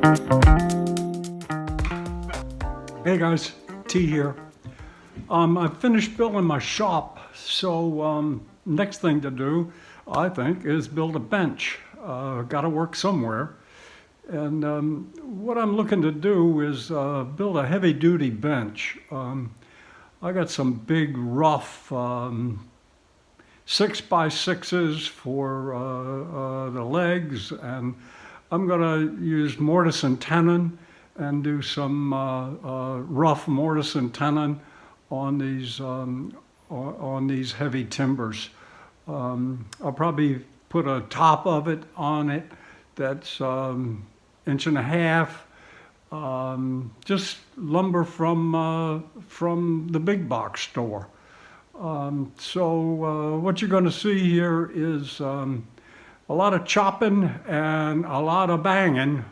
Hey guys, T here. I finished building my shop, so next thing to do, I think, is build a bench. Got to work somewhere. And what I'm looking to do is build a heavy-duty bench. I got some big, rough 6x6s for the legs, and I'm going to use Mortise and Tenon and do some rough Mortise and Tenon on these heavy timbers. I'll probably put a top of it on it that's 1.5 inches, just lumber from the big box store. So what you're going to see here is a lot of chopping and a lot of banging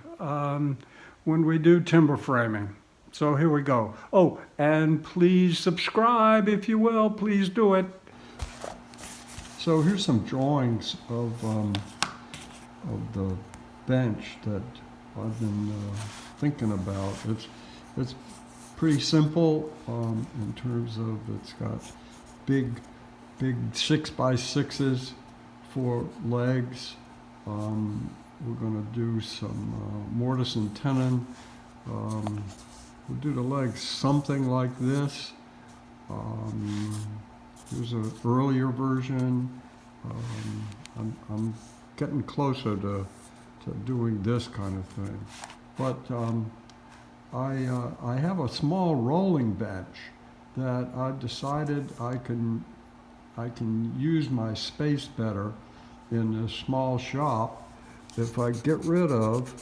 when we do timber framing. So here we go. Oh, and please subscribe if you will. Please do it. So here's some drawings of the bench that I've been thinking about. It's pretty simple in terms of it's got big 6x6s for legs. We're going to do some Mortise and Tenon. We'll do the legs something like this. Here's an earlier version. I'm getting closer to doing this kind of thing. But I have a small rolling bench that I've decided I can use my space better in this small shop if I get rid of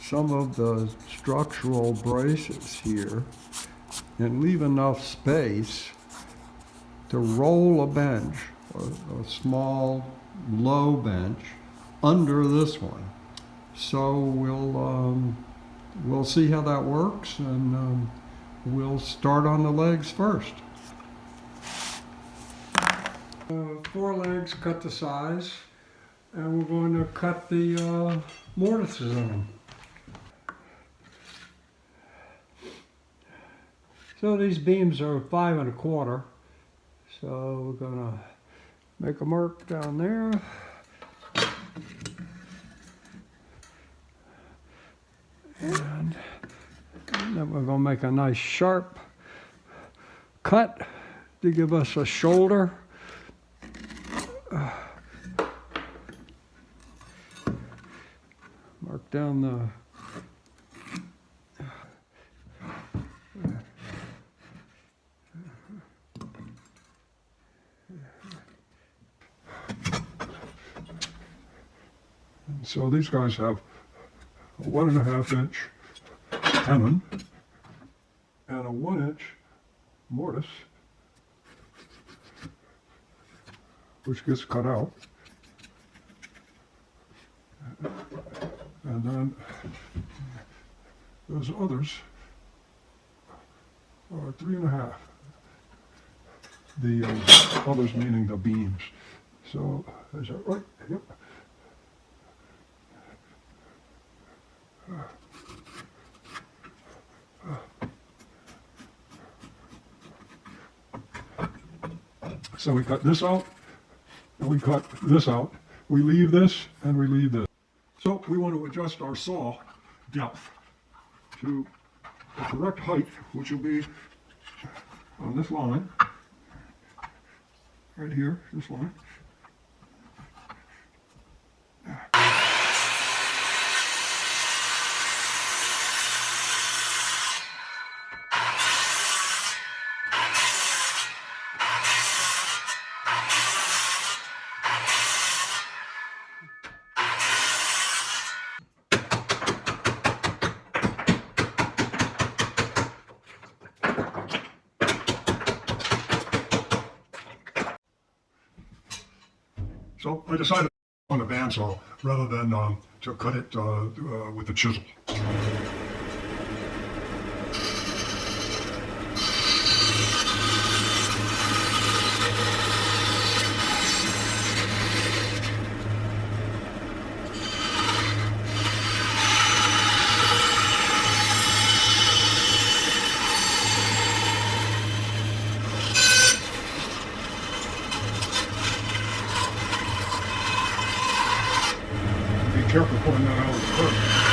some of the structural braces here and leave enough space to roll a bench, a small low bench, under this one. So we'll see how that works, and we'll start on the legs first. 4 legs cut to size, and we're going to cut the mortises on them. So these beams are 5 1/4. So we're going to make a mark down there. And then we're going to make a nice sharp cut to give us a shoulder. Mark down the so these guys have a 1.5 inch tenon and a 1 inch mortise, which gets cut out, and then those others are 3.5. The others meaning the beams. So is that right? Yep. So we cut this out, and we cut this out. We leave this, and we leave this. So we want to adjust our saw depth to the correct height, which will be on this line, right here, this line. So I decided on a bandsaw rather than to cut it with the chisel. careful pulling that out of the curtain.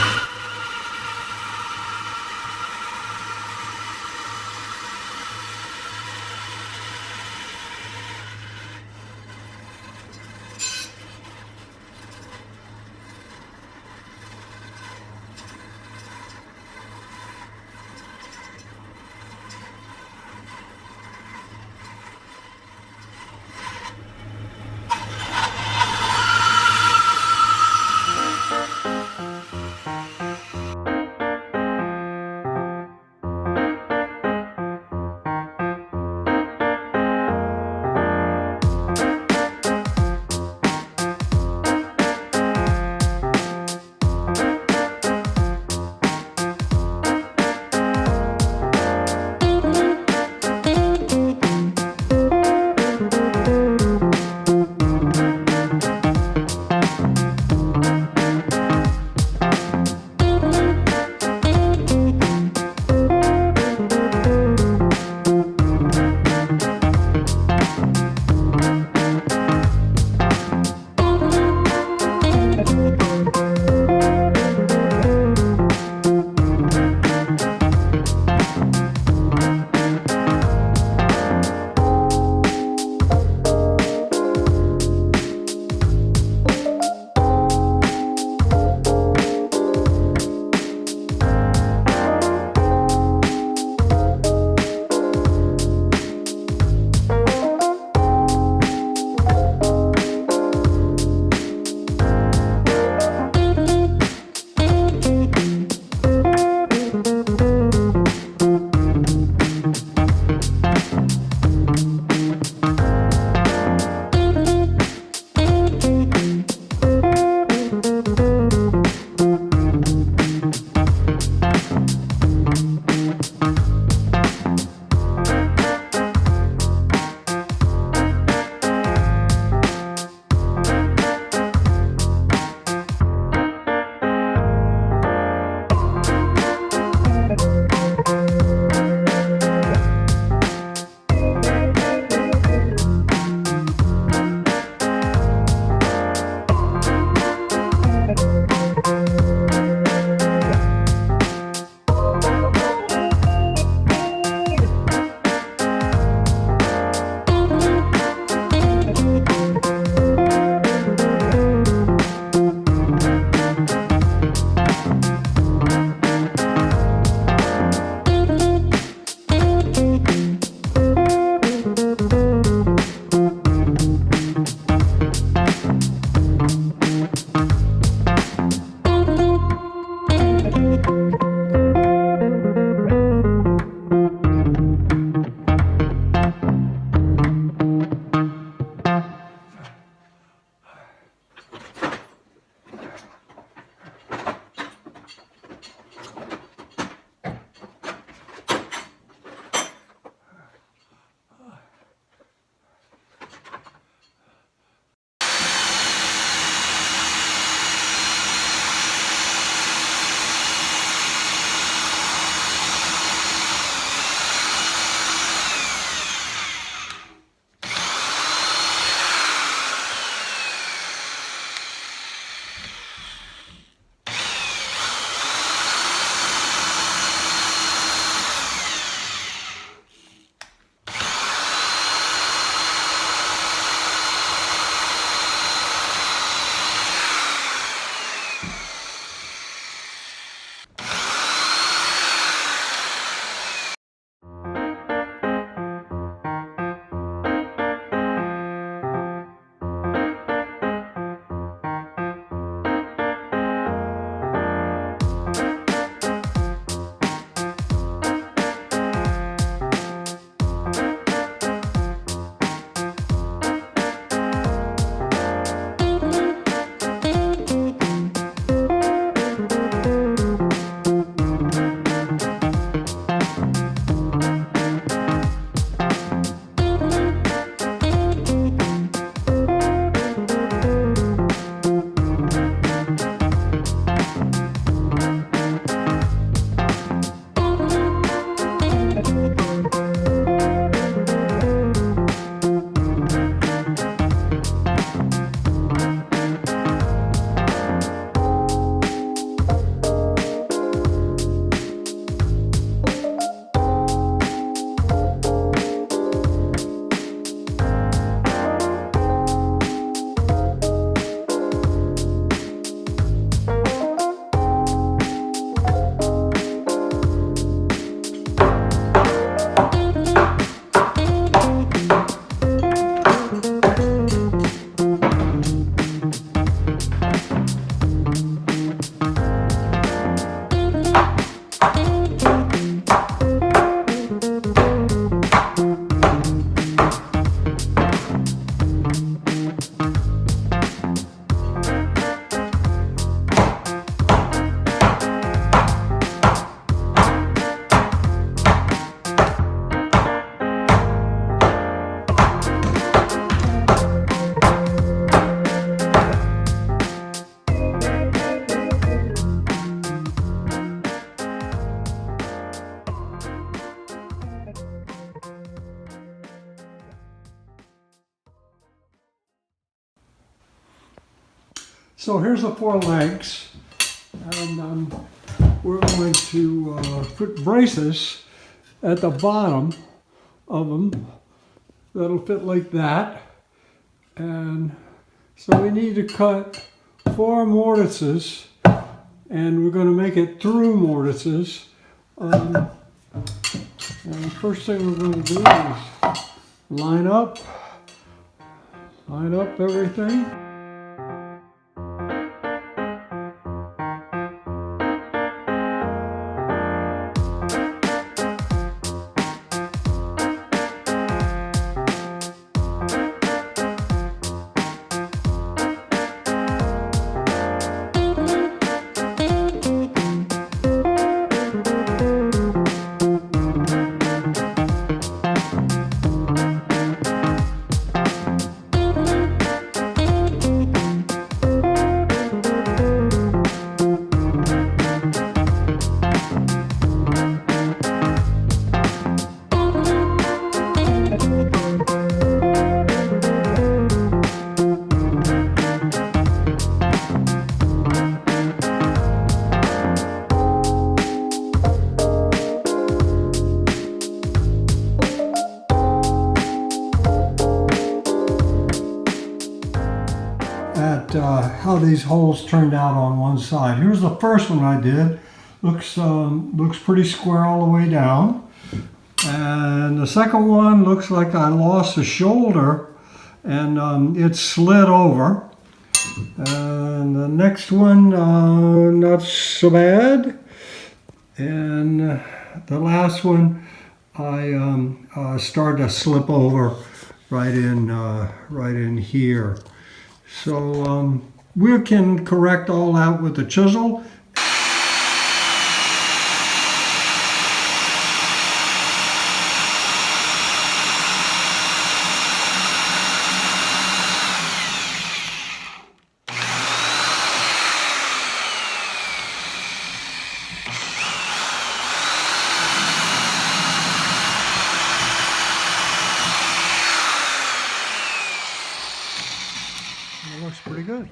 So here's the 4 legs, and we're going to put braces at the bottom of them that'll fit like that. And so we need to cut 4 mortises, and we're going to make it through mortises. And the first thing we're going to do is line up everything. At how these holes turned out on one side. Here's the first one I did. Looks pretty square all the way down. And the second one looks like I lost a shoulder and it slid over. And the next one, not so bad. And the last one, I started to slip over right in here. So we can correct all that with the chisel. It looks pretty good.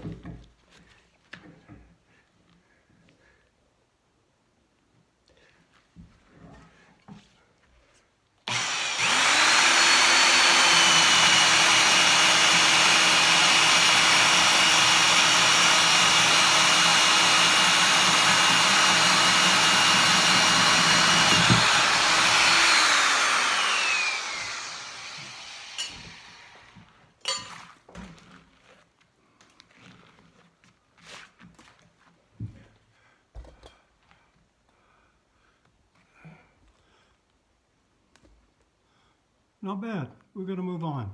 Not bad. We're going to move on.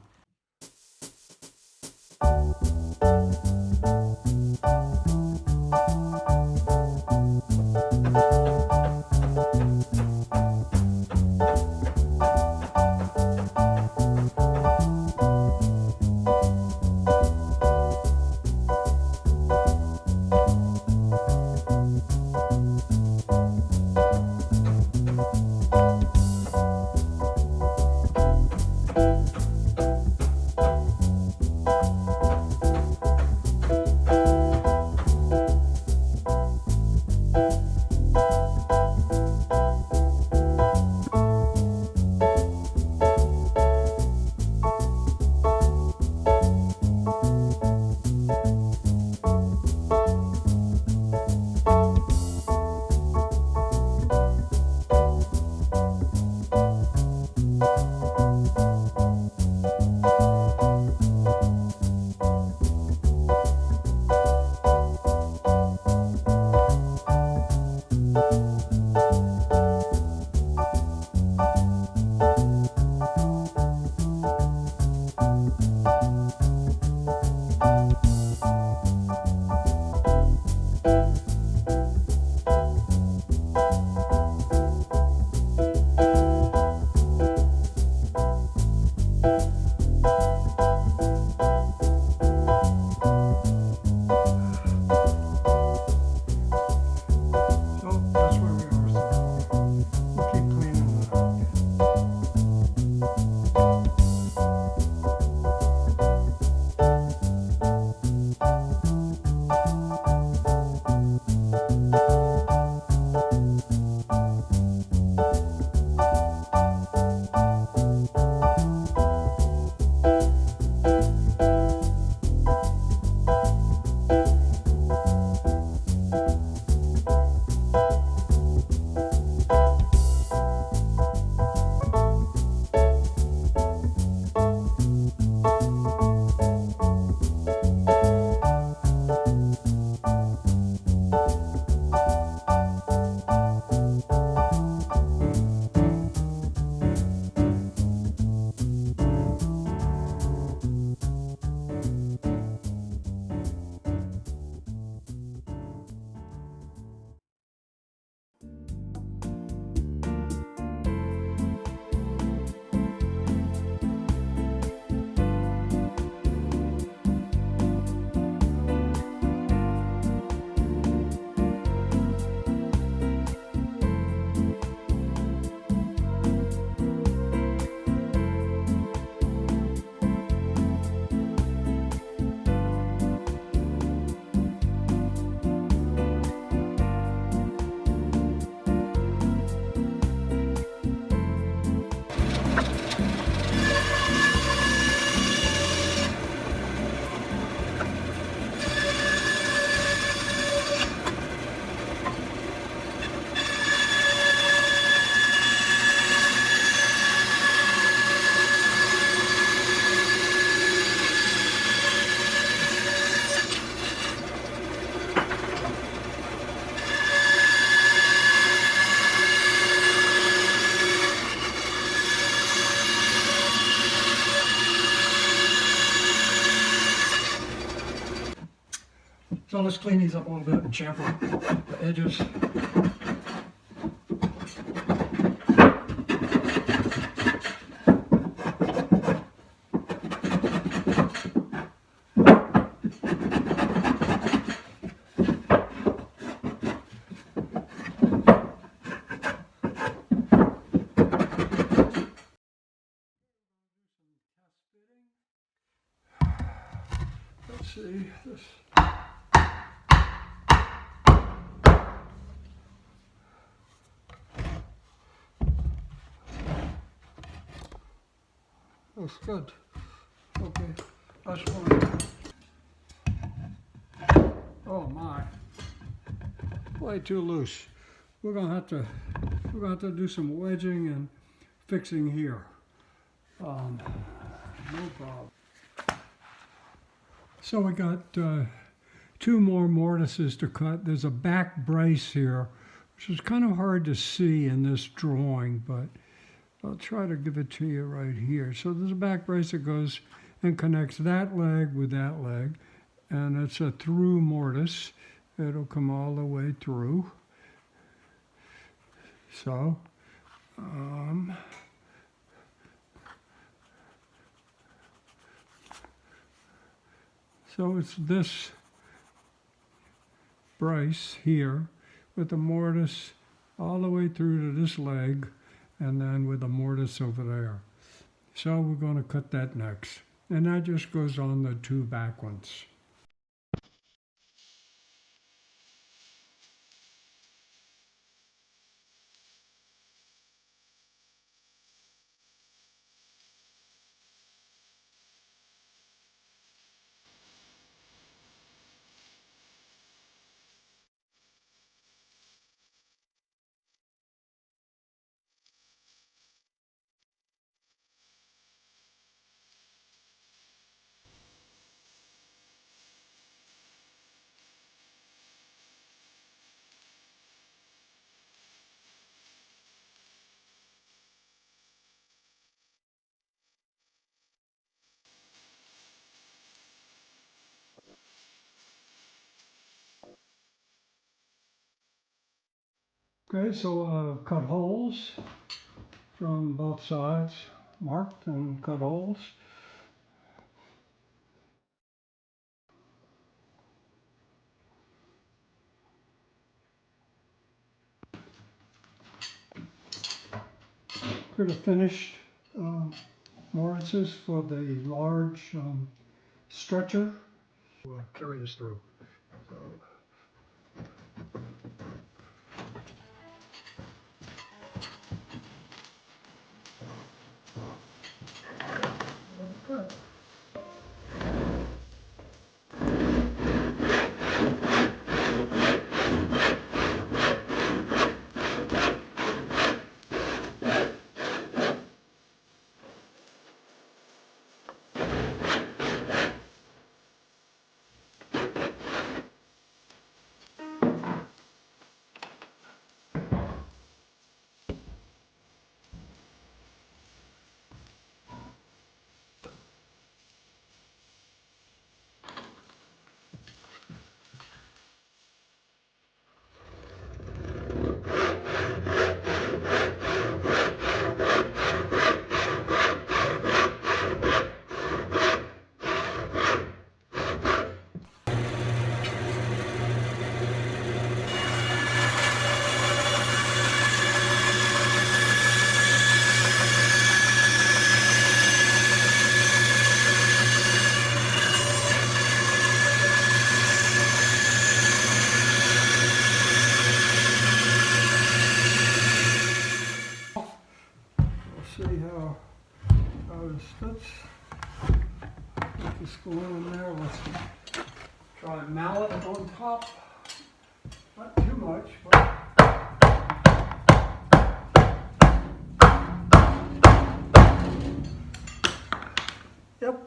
So let's clean these up a little bit and chamfer the edges. Let's see this. Looks good. Okay, that's fine. Oh my, way too loose. We're gonna have to do some wedging and fixing here. No problem. So we got two more mortises to cut. There's a back brace here, which is kind of hard to see in this drawing, but I'll try to give it to you right here. So there's a back brace that goes and connects that leg with that leg, and it's a through mortise. It'll come all the way through. So, so it's this brace here with the mortise all the way through to this leg, and then with the mortise over there. So we're going to cut that next. And that just goes on the two back ones. Okay, so cut holes from both sides, marked and cut holes. Here the finished mortises for the large stretcher. We'll carry this through. So, okay. mallet on top. Not too much, but yep.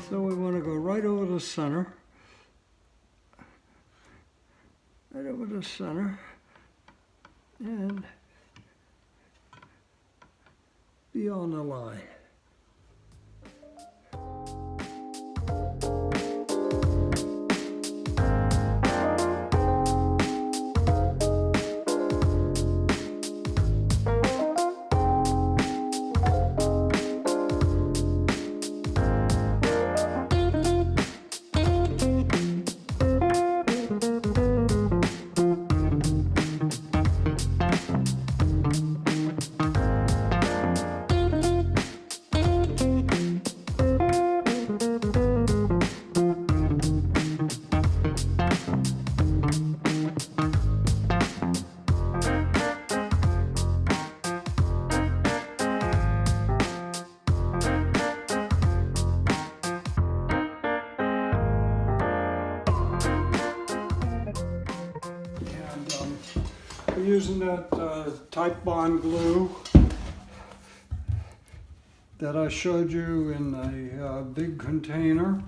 So we want to go right over the center. Right over the center. And be on the line. We're using that Type Bond glue that I showed you in the big container.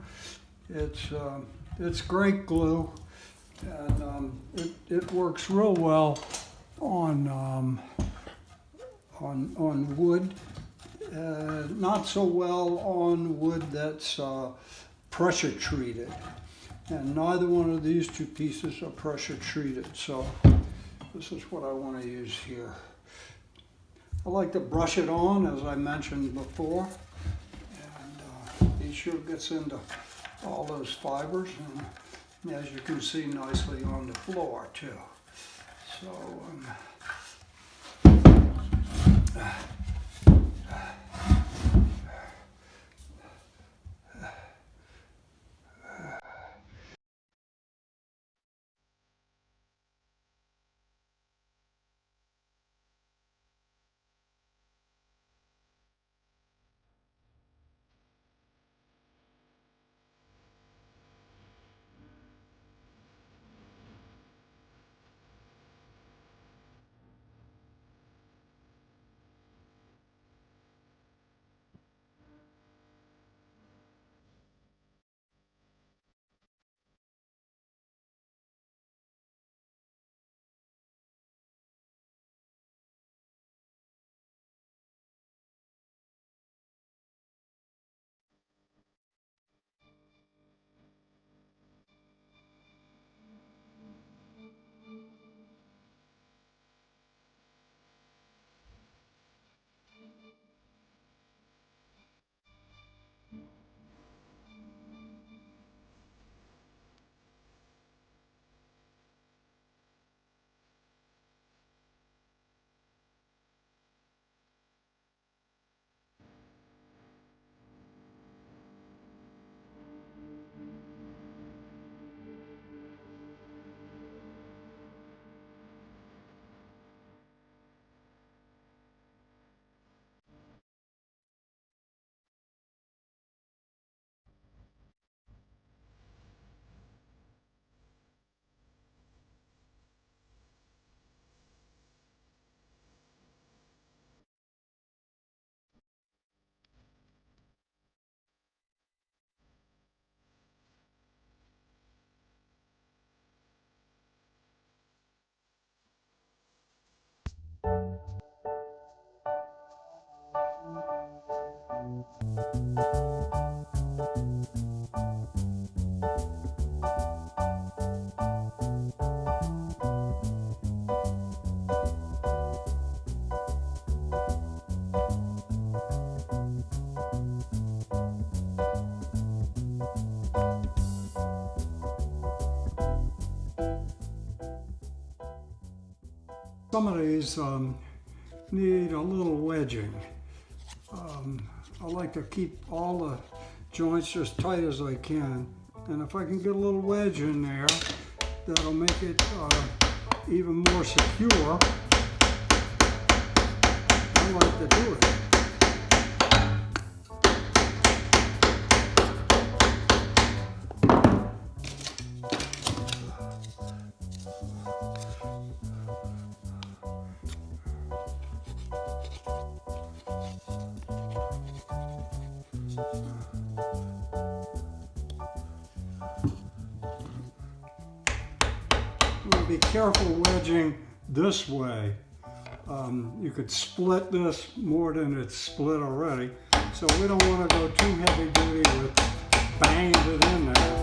It's great glue, and it works real well on wood. Not so well on wood that's pressure treated, and neither one of these two pieces are pressure treated. So this is what I want to use here. I like to brush it on, as I mentioned before, and be sure it gets into all those fibers, and as you can see, nicely on the floor too. So Some of these need a little wedging. I like to keep all the joints as tight as I can. And if I can get a little wedge in there, that'll make it even more secure. I like to do it. Be careful wedging this way. You could split this more than it's split already. So we don't want to go too heavy duty with banging it in there.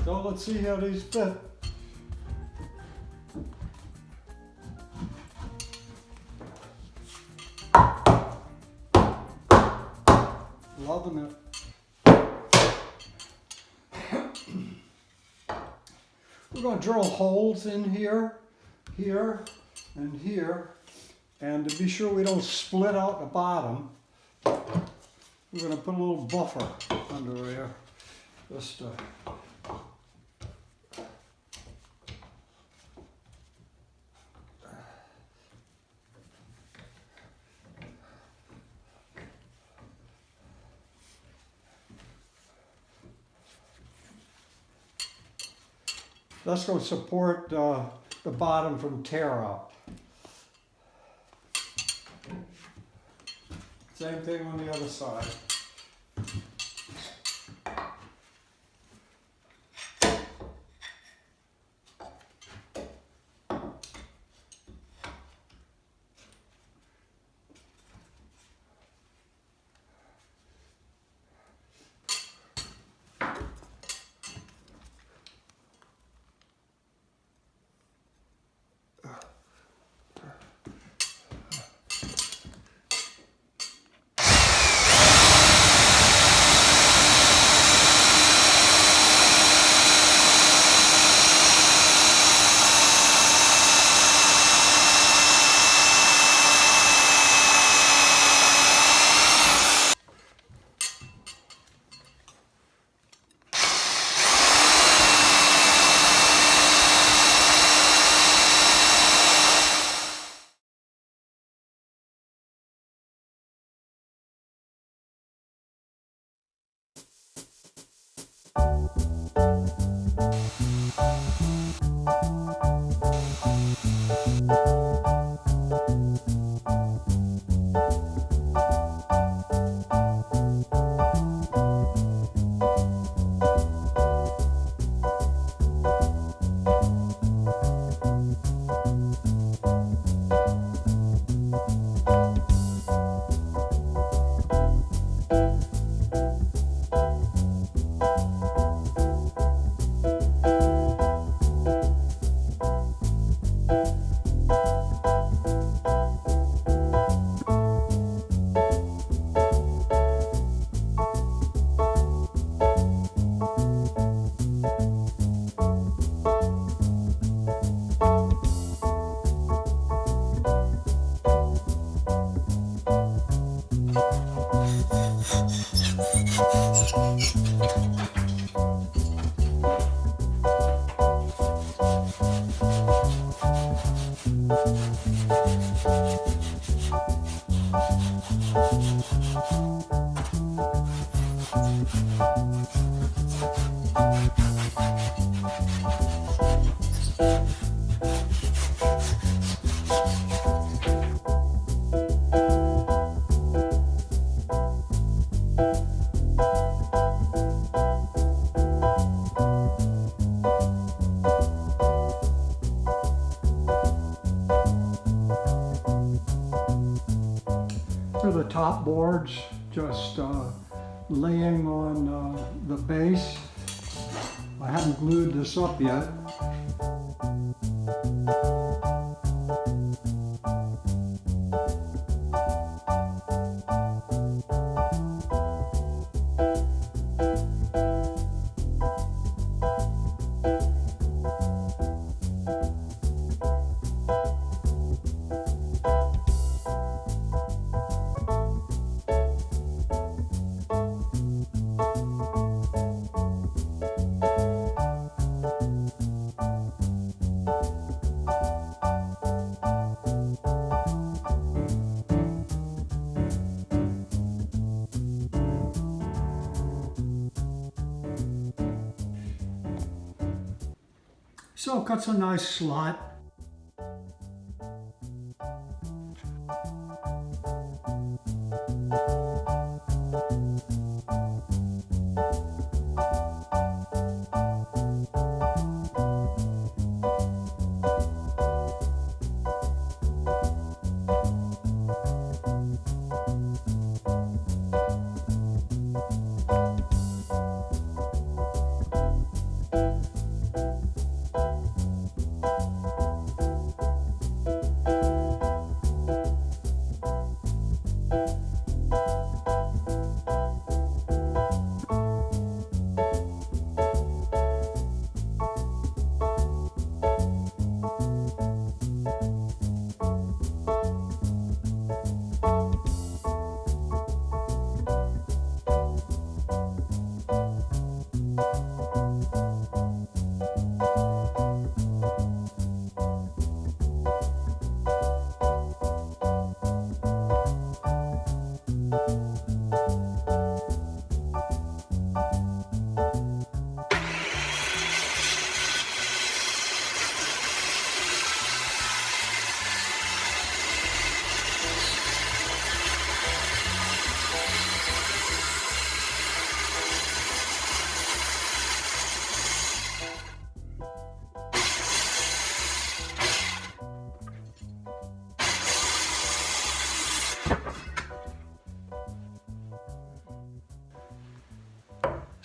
So let's see how these fit. Loving it. We're going to drill holes in here, here, and here. And to be sure we don't split out the bottom, we're going to put a little buffer under there. Just that's going to support the bottom from tear out. Same thing on the other side. For the top boards, just laying on the base. I haven't glued this up yet. So it cuts a nice slot.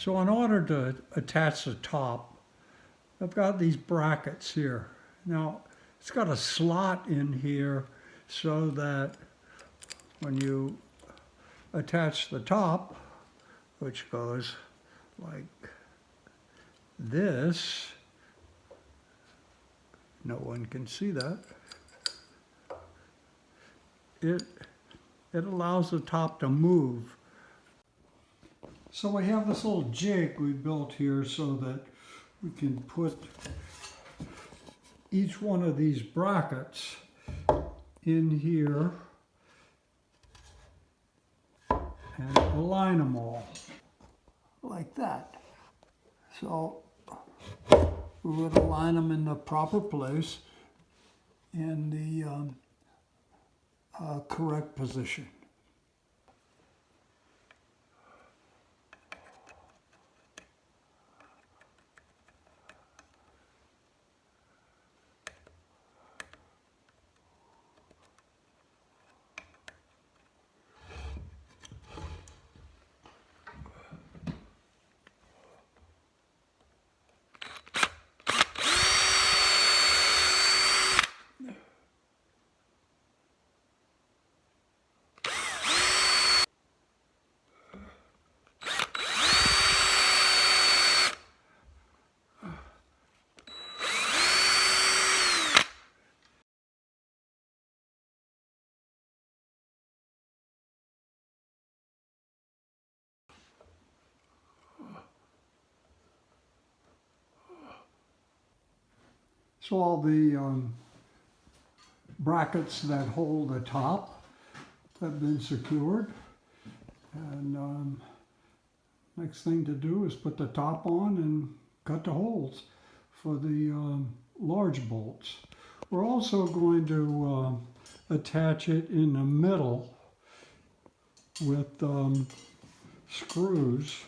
So in order to attach the top, I've got these brackets here. Now, it's got a slot in here so that when you attach the top, which goes like this, no one can see that, it allows the top to move. So we have this little jig we built here so that we can put each one of these brackets in here and align them all like that. So we would align them in the proper place in the correct position. So all the brackets that hold the top have been secured, and Next thing to do is put the top on and cut the holes for the large bolts. We're also going to attach it in the middle with screws,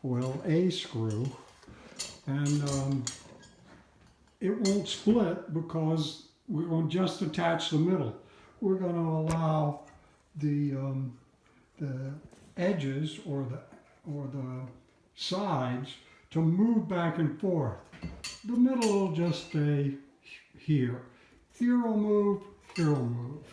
well, a screw, and it won't split because we're going to just attach the middle. We're going to allow the edges or the sides to move back and forth. The middle will just stay here. Here will move, here will move.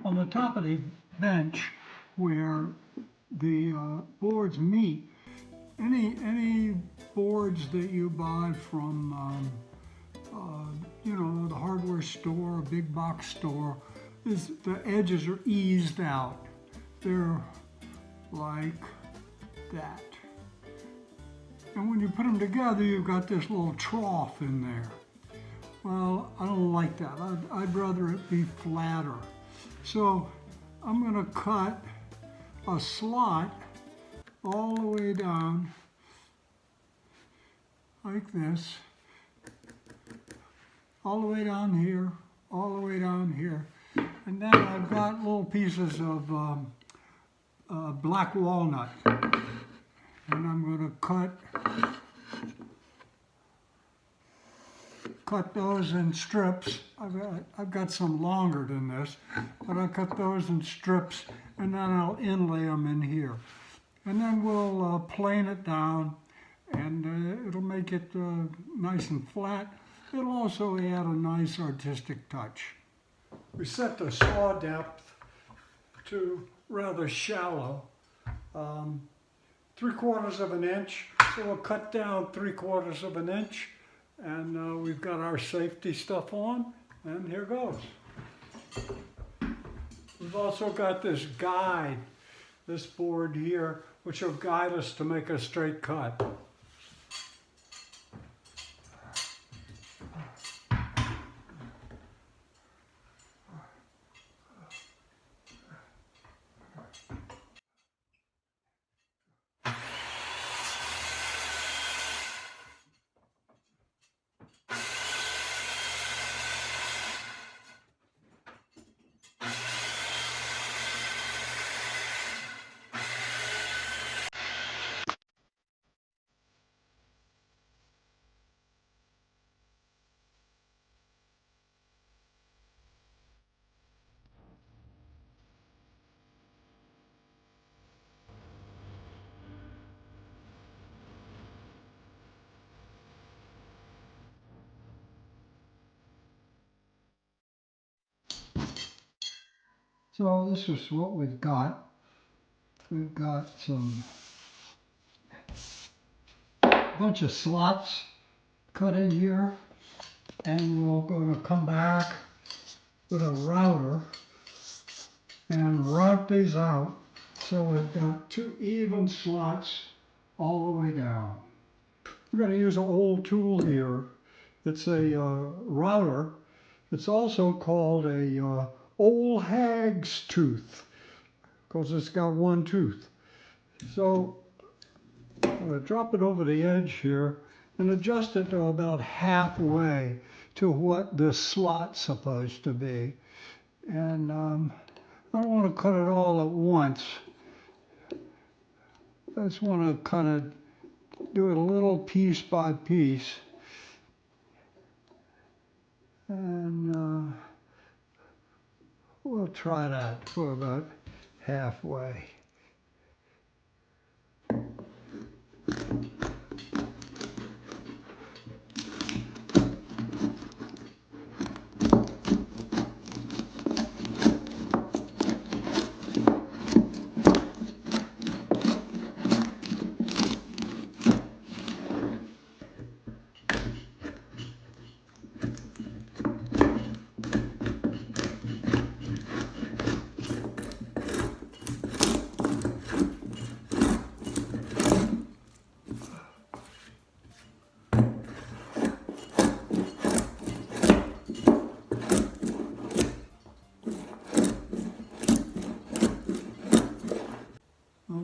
On the top of the bench where the boards meet, any boards that you buy from you know, the hardware store, a big box store, the edges are eased out. They're like that. And when you put them together, you've got this little trough in there. Well, I don't like that. I'd rather it be flatter. So I'm going to cut a slot all the way down like this, all the way down here, all the way down here. And then I've got little pieces of black walnut. And I'm going to cut those in strips. I've got some longer than this, but I cut those in strips, and then I'll inlay them in here. And then we'll plane it down, and it'll make it nice and flat. It'll also add a nice artistic touch. We set the saw depth to rather shallow, 3/4 of an inch. So we'll cut down 3/4 of an inch, and we've got our safety stuff on, and here goes. We've also got this guide, this board here, which will guide us to make a straight cut. So this is what we've got. We've got a bunch of slots cut in here, and we're going to come back with a router and route these out so we've got 2 even slots all the way down. We're going to use an old tool here. It's a router. It's also called a old hag's tooth because it's got 1 tooth. So I'm going to drop it over the edge here and adjust it to about halfway to what this slot's supposed to be. And I don't want to cut it all at once. I just want to kind of do it a little piece by piece. And we'll try that for about halfway.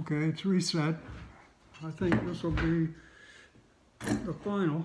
Okay, it's reset. I think this will be the final.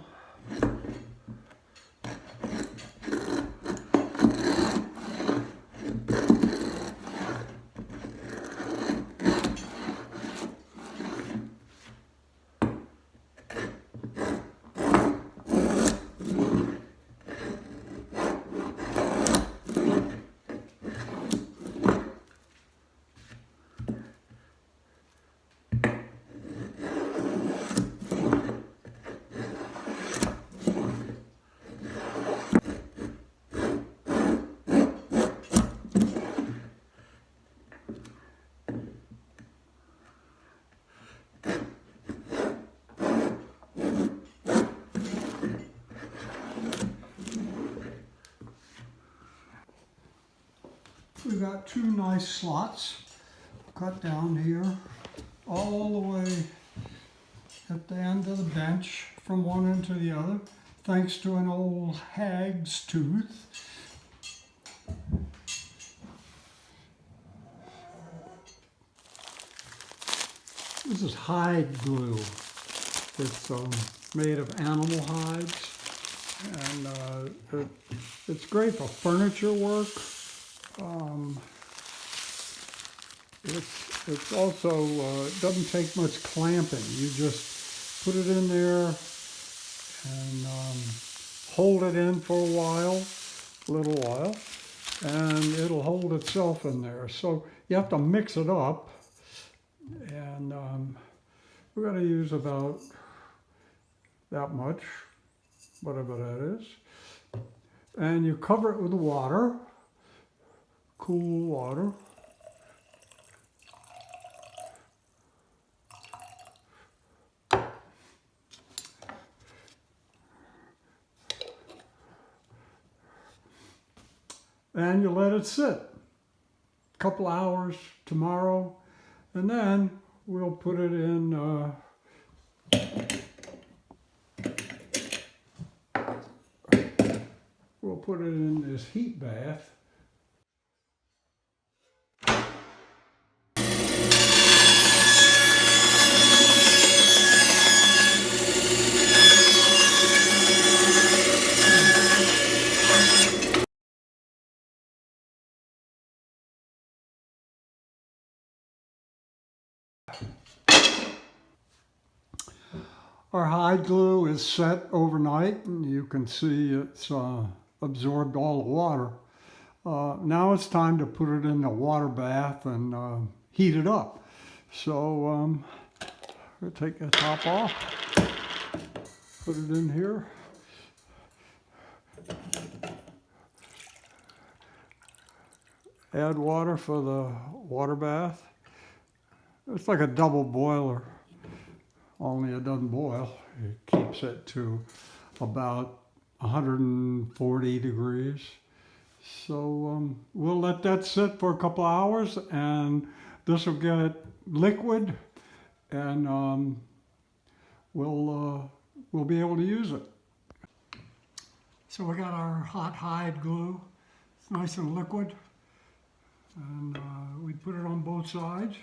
We've got two nice slots cut down here, all the way at the end of the bench from one end to the other, thanks to an old hag's tooth. This is hide glue. It's made of animal hides, and it's great for furniture work. It's also, it doesn't take much clamping. You just put it in there and hold it in for a little while, and it'll hold itself in there. So you have to mix it up, and we're going to use about that much, whatever that is. And you cover it with water, cool water. And you let it sit a couple hours tomorrow, and then we'll put it in this heat bath. Our hide glue is set overnight, and you can see it's absorbed all the water. Now it's time to put it in the water bath and heat it up. So we'll take the top off, put it in here. Add water for the water bath. It's like a double boiler, only it doesn't boil. It keeps it to about 140 degrees. So we'll let that sit for a couple hours, and this will get liquid, and we'll be able to use it. So we got our hot hide glue. It's nice and liquid, and we put it on both sides.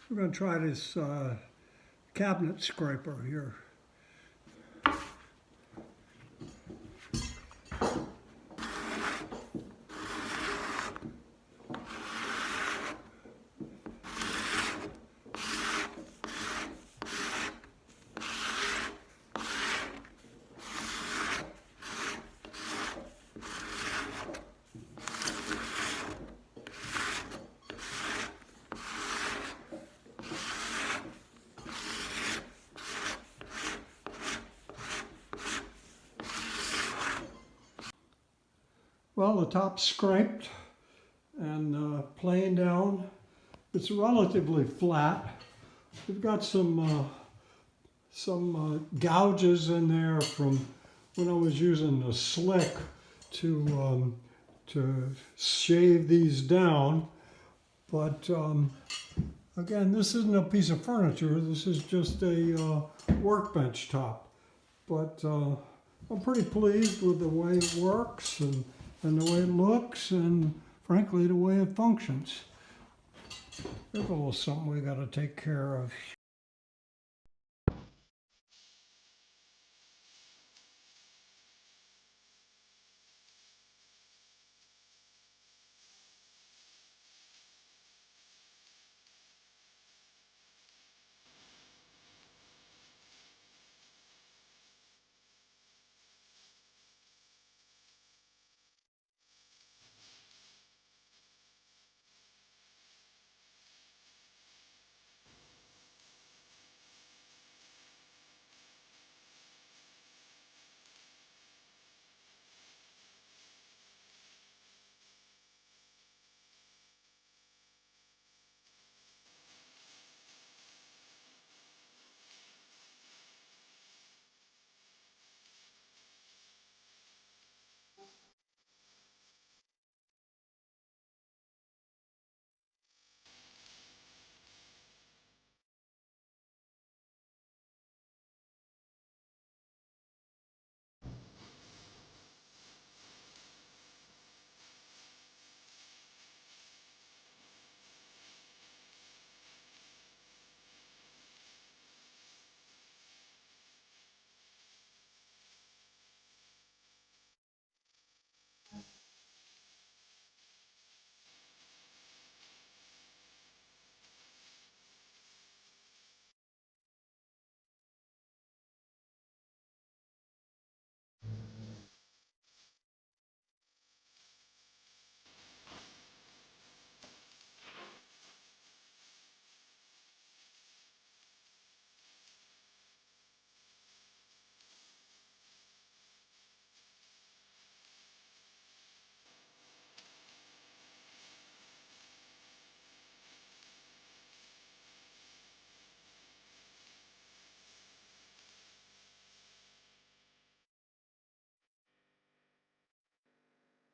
We're going to try this cabinet scraper here. Well, the top's scraped and planed down. It's relatively flat. We've got some gouges in there from when I was using the slick to shave these down. But again, this isn't a piece of furniture. This is just a workbench top. But I'm pretty pleased with the way it works and the way it looks, and frankly, the way it functions. There's a little something we got to take care of